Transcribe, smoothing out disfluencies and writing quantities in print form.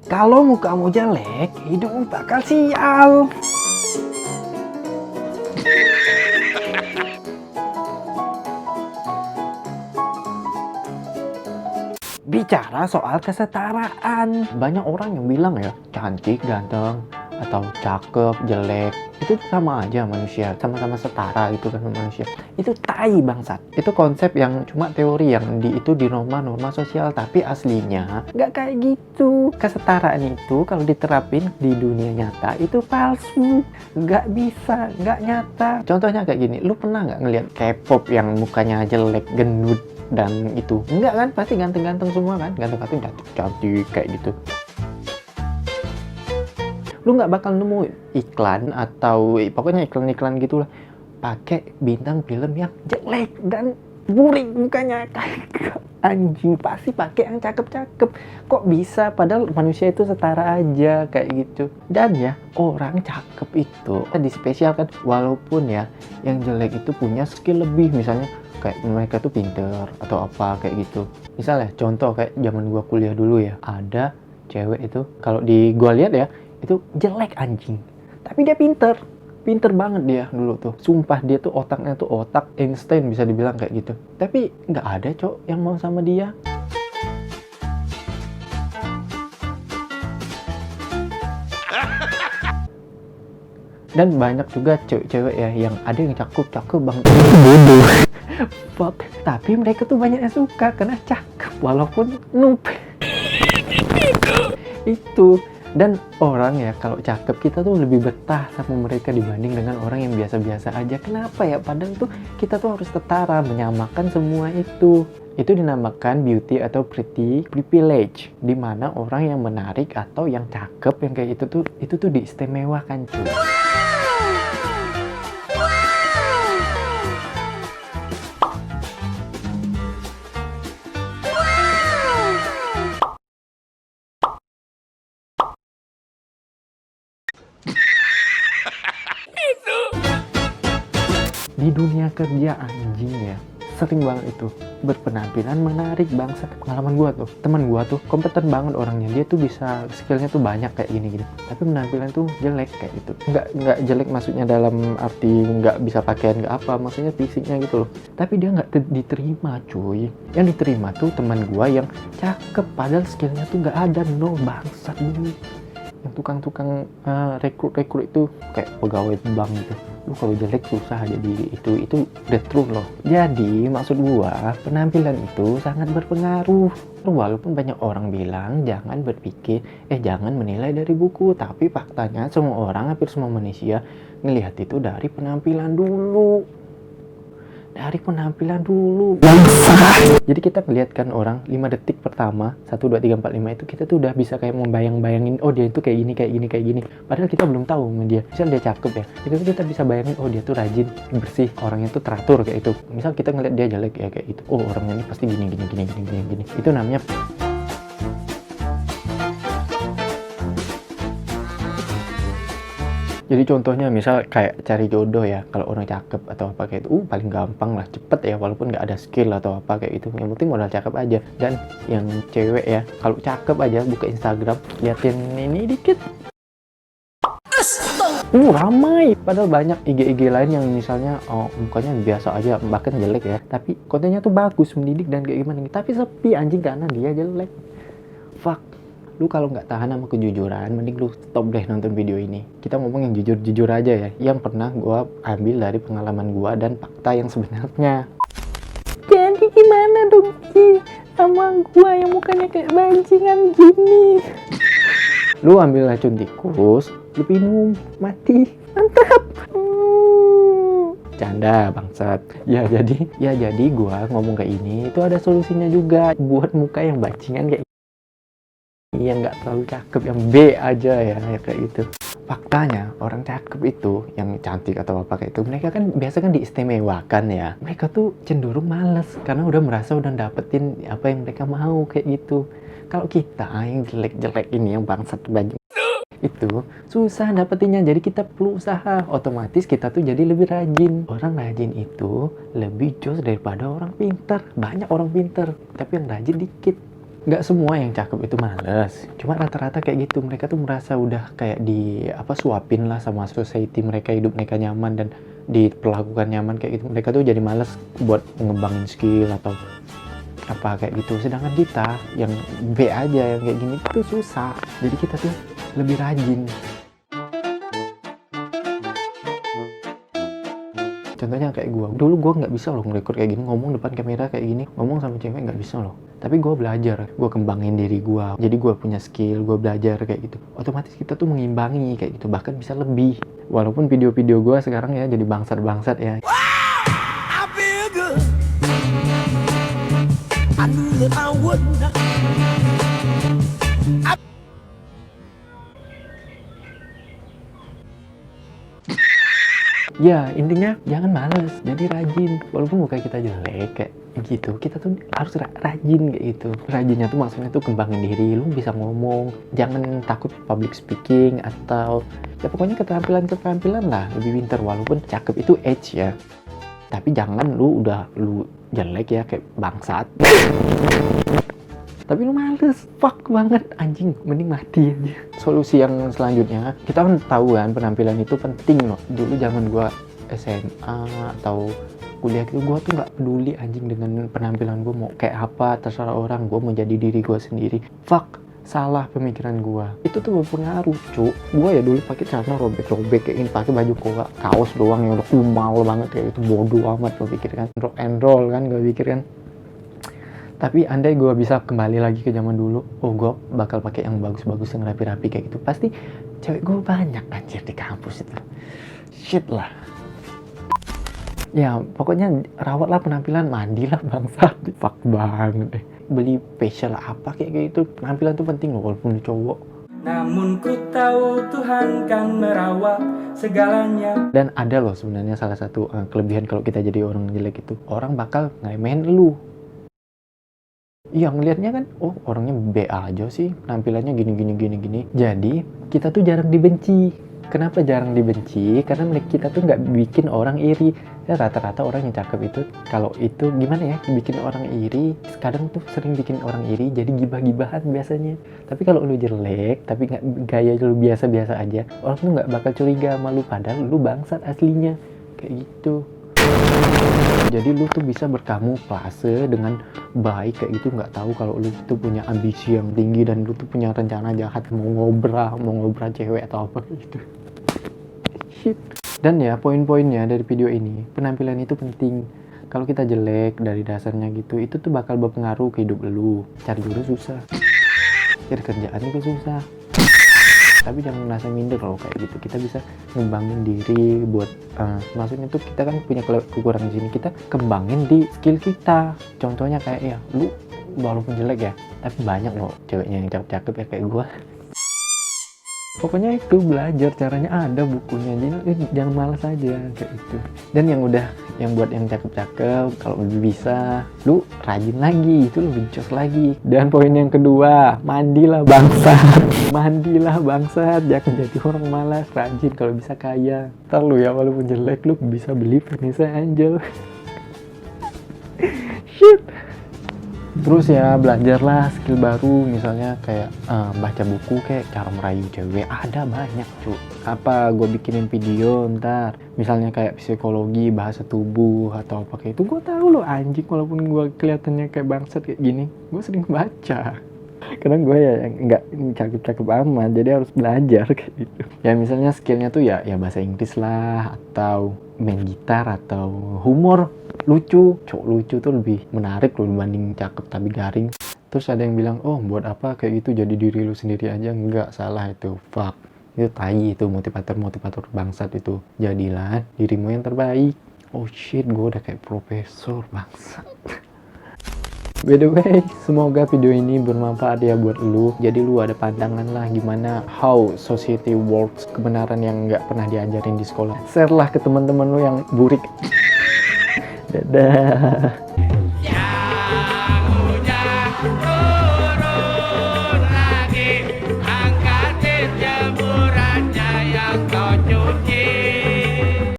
Kalau mukamu jelek, hidupmu bakal sial. Bicara soal kesetaraan, banyak orang yang bilang ya, cantik, ganteng, atau cakep, jelek, itu sama aja manusia, sama-sama setara gitu kan manusia. Itu tai bangsat. Itu konsep yang cuma teori yang itu di norma-norma sosial, tapi aslinya nggak kayak gitu. Kesetaraan itu kalau diterapin di dunia nyata itu palsu, nggak bisa, nggak nyata. Contohnya kayak gini, lu pernah nggak ngeliat K-pop yang mukanya jelek, gendut, dan itu enggak kan, pasti ganteng-ganteng semua kan, ganteng-ganteng, cantik kayak gitu. Lu nggak bakal nemu iklan atau pokoknya iklan-iklan gitulah pakai bintang film yang jelek dan burik mukanya kayak anjing. Pasti pakai yang cakep-cakep. Kok bisa, padahal manusia itu setara aja kayak gitu. Dan ya, orang cakep itu dispesialkan, walaupun ya yang jelek itu punya skill lebih, misalnya kayak mereka tuh pinter atau apa kayak gitu. Misalnya contoh kayak zaman gua kuliah dulu ya, ada cewek itu kalau di gua lihat ya itu jelek anjing, tapi dia pinter banget dia dulu tuh, sumpah. Dia tuh otaknya tuh otak Einstein bisa dibilang kayak gitu, tapi nggak ada cowok yang mau sama dia. Dan banyak juga cewek-cewek ya yang ada yang cakep banget, bodoh fuck, tapi mereka tuh banyak yang suka karena cakep walaupun noob. Itu. Dan orang ya kalau cakep, kita tuh lebih betah sama mereka dibanding dengan orang yang biasa-biasa aja. Kenapa ya? Padahal tuh kita tuh harus setara, menyamakan semua itu. Itu dinamakan beauty atau pretty privilege, di mana orang yang menarik atau yang cakep yang kayak itu tuh diistimewakan cuy. Di dunia kerja anjing ya, sering banget itu berpenampilan menarik bangsat. Pengalaman gua tuh, teman gua tuh kompeten banget orangnya, dia tuh bisa skillnya tuh banyak kayak gini, tapi penampilan tuh jelek kayak gitu. Nggak jelek maksudnya dalam arti nggak bisa pakaian nggak apa, maksudnya fisiknya gitu loh. Tapi dia nggak diterima cuy. Yang diterima tuh teman gua yang cakep, padahal skillnya tuh nggak ada, no bangsat dulu. Yang tukang-tukang rekrut itu kayak pegawai bank gitu. Lu kalau jelek susah jadi itu the truth loh. Jadi maksud gua, penampilan itu sangat berpengaruh. Walaupun banyak orang bilang jangan jangan menilai dari buku, tapi faktanya semua orang, hampir semua manusia ngelihat itu dari penampilan dulu. Jadi kita ngeliat kan orang 5 detik pertama 1, 2, 3, 4, 5 itu kita tuh udah bisa kayak membayangin, oh dia itu kayak gini, padahal kita belum tahu sama dia. Misal dia cakep ya, itu kita bisa bayangin, oh dia tuh rajin, bersih, orangnya tuh teratur kayak itu. Misal kita ngeliat dia jelek ya kayak itu, oh orangnya ini pasti gini. Itu namanya jadi contohnya misal kayak cari jodoh ya, kalau orang cakep atau apa kayak itu paling gampang lah, cepet ya, walaupun nggak ada skill atau apa kayak itu, yang penting modal cakep aja. Dan yang cewek ya, kalau cakep aja buka Instagram, liatin ini dikit, ramai. Padahal banyak IG lain yang misalnya mukanya biasa aja, bahkan jelek ya, tapi kontennya tuh bagus, mendidik dan kayak gimana, tapi sepi anjing karena dia jelek. Fuck. Lu kalau nggak tahan sama kejujuran, mending lu stop deh nonton video ini. Kita ngomong yang jujur-jujur aja ya, yang pernah gua ambil dari pengalaman gua dan fakta yang sebenarnya. Jadi gimana dong Ki sama gua yang mukanya kayak bajingan gini? Lu ambil racun tikus, lu minum, mati, mantap. Canda bangsat. Ya jadi gua ngomong kayak ini itu ada solusinya juga buat muka yang bajingan kayak yang nggak terlalu cakep, yang B aja ya kayak gitu. Faktanya orang cakep itu, yang cantik atau apa kayak itu, mereka kan biasa kan diistimewakan ya. Mereka tuh cenderung males karena udah merasa udah dapetin apa yang mereka mau kayak gitu. Kalau kita yang jelek-jelek ini, yang bangsat baju itu susah dapetinnya, jadi kita perlu usaha. Otomatis kita tuh jadi lebih rajin. Orang rajin itu lebih jos daripada orang pintar. Banyak orang pintar tapi yang rajin dikit. Nggak semua yang cakep itu males, cuma rata-rata kayak gitu. Mereka tuh merasa udah kayak di suapin lah sama society mereka, hidup mereka nyaman dan diperlakukan nyaman kayak gitu. Mereka tuh jadi males buat ngembangin skill atau apa kayak gitu. Sedangkan kita yang B aja yang kayak gini tuh susah, jadi kita tuh lebih rajin. Contohnya kayak dulu gue nggak bisa loh ngerekord kayak gini, ngomong depan kamera kayak gini, ngomong sama cewek nggak bisa loh. Tapi gue belajar, gue kembangin diri gue, jadi gue punya skill, gue belajar kayak gitu. Otomatis kita tuh mengimbangi kayak gitu, bahkan bisa lebih. Walaupun video-video gue sekarang ya jadi bangsat-bangsat ya. Ya intinya jangan males, jadi rajin. Walaupun muka kita jelek kayak gitu, kita tuh harus rajin kayak gitu. Rajinnya tuh maksudnya tuh kembangin diri, lu bisa ngomong, jangan takut public speaking atau ya pokoknya keterampilan lah lebih pintar. Walaupun cakep itu age ya, tapi jangan lu jelek ya kayak bangsat. Tapi lu males, fuck banget anjing, mending mati aja. Solusi yang selanjutnya, kita kan tahu kan penampilan itu penting loh. Dulu zaman gua SMA atau kuliah gitu, gua tuh nggak peduli anjing dengan penampilan gua mau kayak apa, terserah orang, gua mau jadi diri gua sendiri. Fuck, salah pemikiran gua. Itu tuh berpengaruh, cuk. Gua ya dulu pakai celana robek-robek kayak ini, pakai baju kaos doang yang udah kumal banget kayak itu, bodoh amat gua pikir kan. Rock and roll kan gua pikir kan. Tapi andai gue bisa kembali lagi ke zaman dulu, oh gue bakal pakai yang bagus-bagus, yang rapi-rapi kayak gitu. Pasti cewek gue banyak anjir di kampus itu. Shit lah. Ya pokoknya rawatlah penampilan, mandilah bangsat. Fuck banget deh. Beli facial apa kayak gitu. Penampilan tuh penting loh walaupun cowok. Namun ku tahu Tuhan kan merawat segalanya. Dan ada loh sebenarnya salah satu kelebihan kalau kita jadi orang jelek itu, orang bakal ngeremehin lu. Iya, ngelihatnya kan, oh orangnya B aja sih, penampilannya gini. Jadi, kita tuh jarang dibenci. Kenapa jarang dibenci? Karena kita tuh nggak bikin orang iri. Ya rata-rata orang yang cakep itu, kalau itu gimana ya, bikin orang iri, kadang tuh sering bikin orang iri, jadi gibah-gibahan biasanya. Tapi kalau lu jelek, tapi nggak gaya lu biasa-biasa aja, orang tuh nggak bakal curiga sama lu, padahal lu bangsat aslinya. Kayak gitu. Jadi lu tuh bisa berkamuflase dengan baik kayak gitu, nggak tahu kalau lu tuh punya ambisi yang tinggi dan lu tuh punya rencana jahat, mau ngobrol cewek atau apa gitu. Shit. Dan ya poin-poinnya dari video ini, penampilan itu penting. Kalau kita jelek dari dasarnya gitu, itu tuh bakal berpengaruh ke hidup lu. Cari jodoh susah, cari kerjaan juga susah. Tapi jangan merasa minder loh kayak gitu. Kita bisa ngembangin diri buat maksudnya tuh kita kan punya kekurangan di sini, kita kembangin di skill kita. Contohnya kayak ya lu walaupun jelek ya, tapi banyak loh ceweknya yang cakep-cakep ya kayak gua. Pokoknya itu belajar caranya, ada bukunya, jadi jangan malas aja kayak itu. Dan yang buat yang cakep-cakep, kalau bisa lu rajin lagi, itu lebih jos lagi. Dan poin yang kedua, mandilah bangsat, jangan jadi orang malas, rajin kalau bisa kaya. Ntar lu ya walaupun jelek lu bisa beli Vanessa Angel. Shit. Terus ya belajarlah skill baru, misalnya kayak baca buku kayak cara merayu cewek, ada banyak cuy. Apa gue bikinin video ntar, misalnya kayak psikologi, bahasa tubuh atau apa kayak itu, gue tahu loh anjing. Walaupun gue kelihatannya kayak bangsat kayak gini, gue sering baca. Karena gue ya nggak cakep-cakep amat, jadi harus belajar kayak gitu. Ya misalnya skillnya tuh ya bahasa Inggris lah, atau main gitar, atau humor. Lucu tuh lebih menarik loh dibanding cakep tapi garing. Terus ada yang bilang, oh buat apa kayak gitu, jadi diri lu sendiri aja. Enggak, salah itu, fuck. Itu tai, itu motivator bangsat itu. Jadilah dirimu yang terbaik. Oh shit, gue udah kayak profesor bangsat. By the way, semoga video ini bermanfaat ya buat lu. Jadi lu ada pandangan lah gimana how society works, kebenaran yang nggak pernah diajarin di sekolah. Share lah ke teman-teman lu yang burik. Dadah.